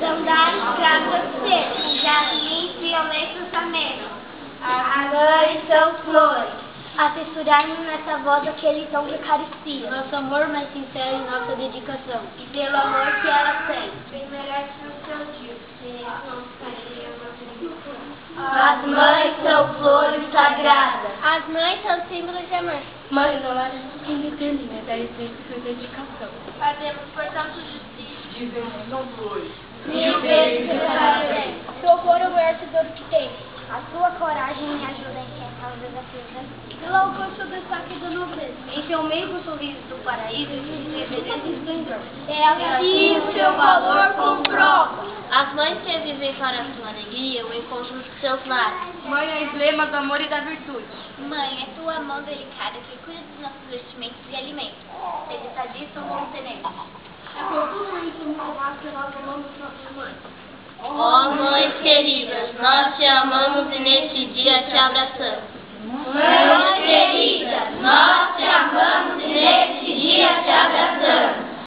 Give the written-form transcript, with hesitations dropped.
sandálias, graças a ser, jasmim, violetas, amêndoas. As mães são flores. A texturar-nos nessa voz aquele tom de carestia. Nosso amor mais sincero e nossa dedicação. E pelo amor que ela tem. Bem merece o seu Deus, nosso carinho e a nossa dedicação. As mães são flores sagradas. As mães são símbolos de amor. Mãe, não é quem determina, da essência e sua dedicação. Fazemos, portanto, justiça. Dizemos, são flores. Mil vezes que parabéns. Louvor ao vencedor que tem. A sua coragem me ajuda em enfrentar os desafios da vida. Pelo alcance do destaque da nobreza. Em seu meio sorriso do paraíso, se beleza e esplendor. Ela e o seu valor comprova. As mães que vivem para a sua alegria, o encontro dos seus lares. Mãe é emblema do amor e da virtude. Mãe, é tua mão delicada que cuida dos nossos vestimentos e alimentos. Seja sadista ou bom tenente. É por tudo isso, honrar que nós amamos nossas mães. Ó mães queridas, nós te amamos e neste dia te abraçamos.